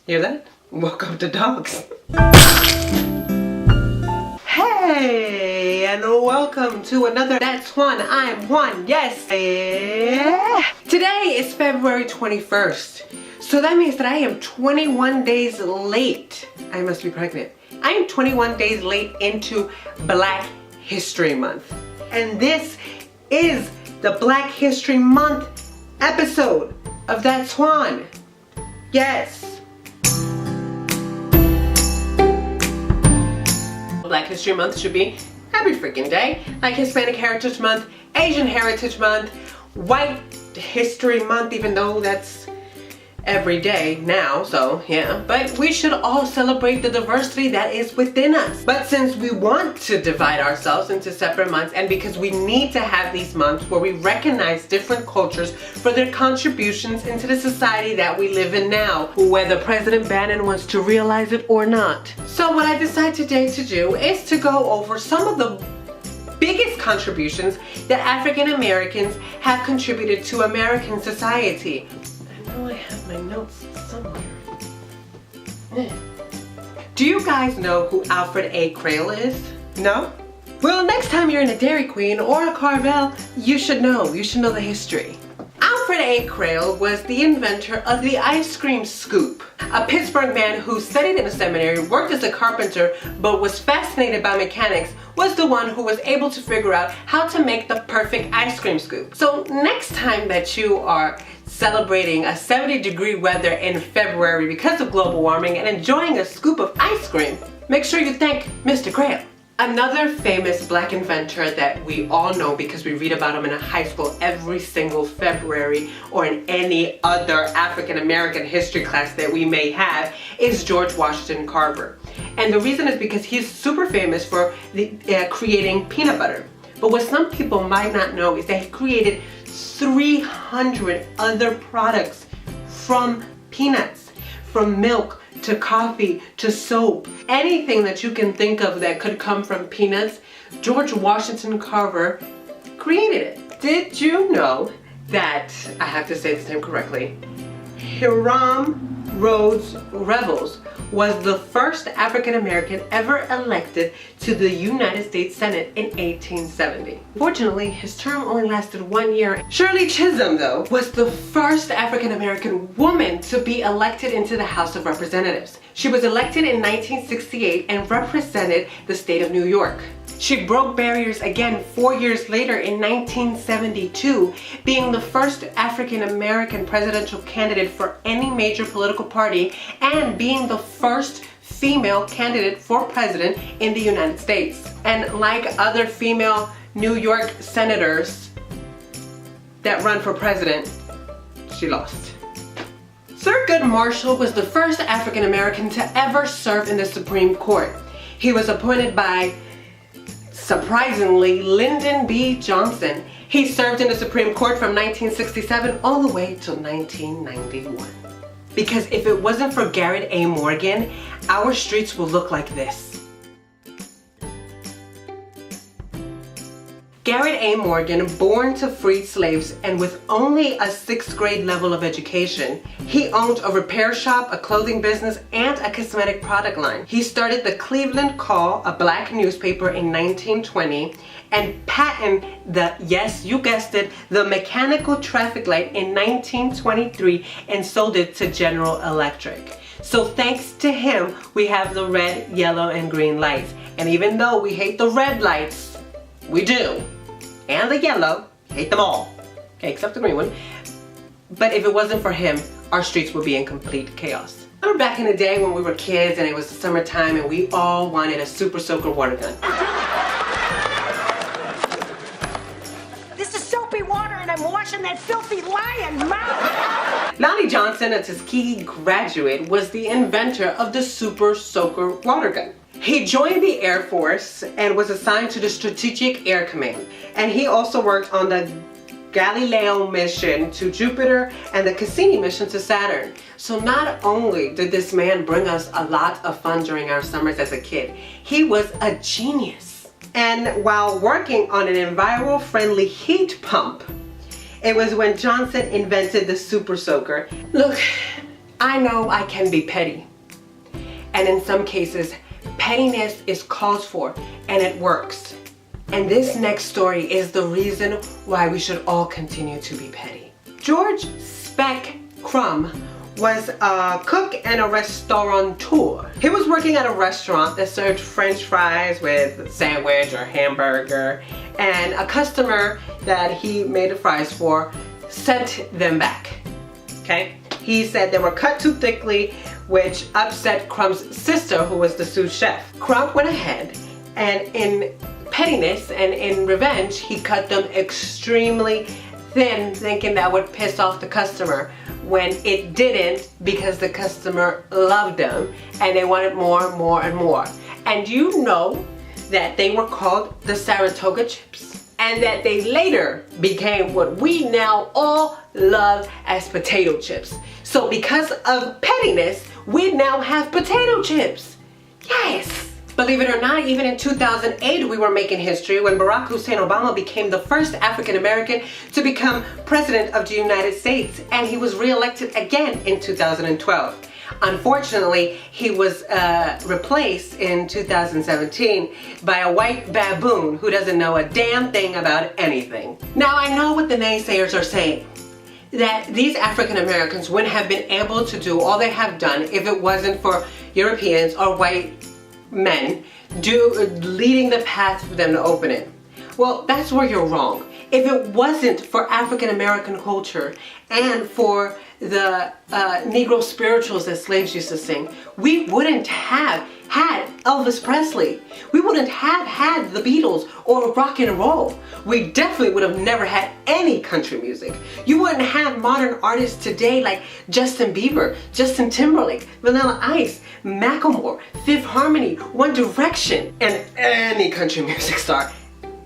Hear that? Welcome to dogs. Hey, and welcome to another That's Juan. I'm Juan, yes. Today is February 21st. So that means that I am 21 days late. I must be pregnant. I am 21 days late into Black History Month. And this is the Black History Month episode of That's Juan. Yes. Black History Month should be every freaking day. Like Hispanic Heritage Month, Asian Heritage Month, White History Month, even though that's every day now, so yeah. But we should all celebrate the diversity that is within us. But since we want to divide ourselves into separate months, and because we need to have these months where we recognize different cultures for their contributions into the society that we live in now, whether President Bannon wants to realize it or not. So what I decided today to do is to go over some of the biggest contributions that African Americans have contributed to American society. I have my notes somewhere. Do you guys know who Alfred A. Crail is? No? Well, next time you're in a Dairy Queen or a Carvel, you should know. You should know the history. Alfred A. Crail was the inventor of the ice cream scoop. A Pittsburgh man who studied in a seminary, worked as a carpenter, but was fascinated by mechanics, was the one who was able to figure out how to make the perfect ice cream scoop. So next time that you are celebrating a 70-degree weather in February because of global warming and enjoying a scoop of ice cream, make sure you thank Mr. Crail. Another famous Black inventor that we all know because we read about him in high school every single February or in any other African American history class that we may have is George Washington Carver. And the reason is because he's super famous for creating peanut butter. But what some people might not know is that he created 300 other products from peanuts, from milk to coffee to soap. Anything that you can think of that could come from peanuts, George Washington Carver created it. Did you know that, I have to say this name correctly, Hiram Rhodes Revels was the first African American ever elected to the United States Senate in 1870. Fortunately, his term only lasted 1 year. Shirley Chisholm, though, was the first African American woman to be elected into the House of Representatives. She was elected in 1968 and represented the state of New York. She broke barriers again 4 years later in 1972, being the first African American presidential candidate for any major political party and being the first female candidate for president in the United States. And like other female New York senators that run for president, she lost. Thurgood Marshall was the first African American to ever serve in the Supreme Court. He was appointed by, surprisingly, Lyndon B. Johnson. He served in the Supreme Court from 1967 all the way till 1991. Because if it wasn't for Garrett A. Morgan, our streets will look like this. Garrett A. Morgan, born to freed slaves and with only a 6th grade level of education, he owned a repair shop, a clothing business, and a cosmetic product line. He started the Cleveland Call, a Black newspaper, in 1920 and patented the, yes, you guessed it, the mechanical traffic light in 1923 and sold it to General Electric. So thanks to him, we have the red, yellow, and green lights. And even though we hate the red lights, we do. And the yellow, hate them all. Okay, except the green one. But if it wasn't for him, our streets would be in complete chaos. Remember back in the day when we were kids and it was the summertime and we all wanted a super soaker water gun. This is soapy water and I'm washing that filthy lion mouth. Lonnie Johnson, a Tuskegee graduate, was the inventor of the super soaker water gun. He joined the Air Force and was assigned to the Strategic Air Command. And he also worked on the Galileo mission to Jupiter and the Cassini mission to Saturn. So not only did this man bring us a lot of fun during our summers as a kid, he was a genius. And while working on an enviro-friendly heat pump, it was when Johnson invented the super soaker. Look, I know I can be petty. And in some cases, pettiness is called for and it works. And this next story is the reason why we should all continue to be petty. George Spec Crumb was a cook and a restaurateur. He was working at a restaurant that served French fries with sandwich or hamburger, and a customer that he made the fries for sent them back. Okay? He said they were cut too thickly, which upset Crumb's sister, who was the sous chef. Crumb went ahead and in pettiness and in revenge, he cut them extremely thin, thinking that would piss off the customer, when it didn't, because the customer loved them and they wanted more and more and more. And you know that they were called the Saratoga chips, and that they later became what we now all love as potato chips. So because of pettiness, we now have potato chips. Yes! Believe it or not, even in 2008 we were making history when Barack Hussein Obama became the first African American to become president of the United States, and he was re-elected again in 2012. Unfortunately, he was replaced in 2017 by a white baboon who doesn't know a damn thing about anything. Now I know what the naysayers are saying, that these African Americans wouldn't have been able to do all they have done if it wasn't for Europeans or white men leading the path for them to open it. Well, that's where you're wrong. If it wasn't for African American culture and for the Negro spirituals that slaves used to sing, we wouldn't have had Elvis Presley. We wouldn't have had the Beatles or rock and roll. We definitely would have never had any country music. You wouldn't have modern artists today like Justin Bieber, Justin Timberlake, Vanilla Ice, Macklemore, Fifth Harmony, One Direction, and any country music star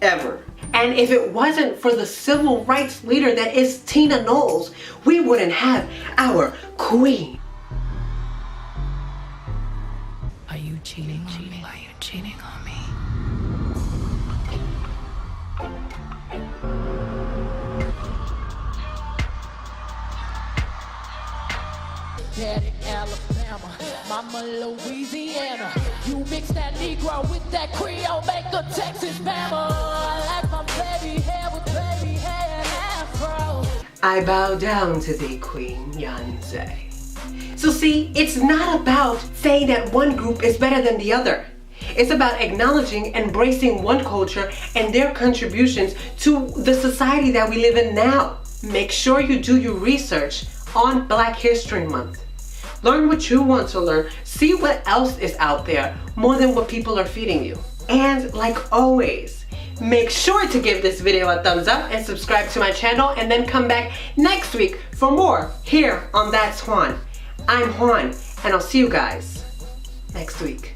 ever. And if it wasn't for the civil rights leader that is Tina Knowles, we wouldn't have our queen. Are you cheating on me? Are you cheating on me? Daddy Alabama, Mama Louisiana. You mix that Negro with that Creole, make a Texas Bama. I like my baby hair with baby hair and afro. I bow down to thee, Queen Beyonce. So see, it's not about saying that one group is better than the other. It's about acknowledging, embracing one culture and their contributions to the society that we live in now. Make sure you do your research on Black History Month. Learn what you want to learn. See what else is out there more than what people are feeding you. And like always, make sure to give this video a thumbs up and subscribe to my channel, and then come back next week for more here on That's Juan. I'm Juan, and I'll see you guys next week.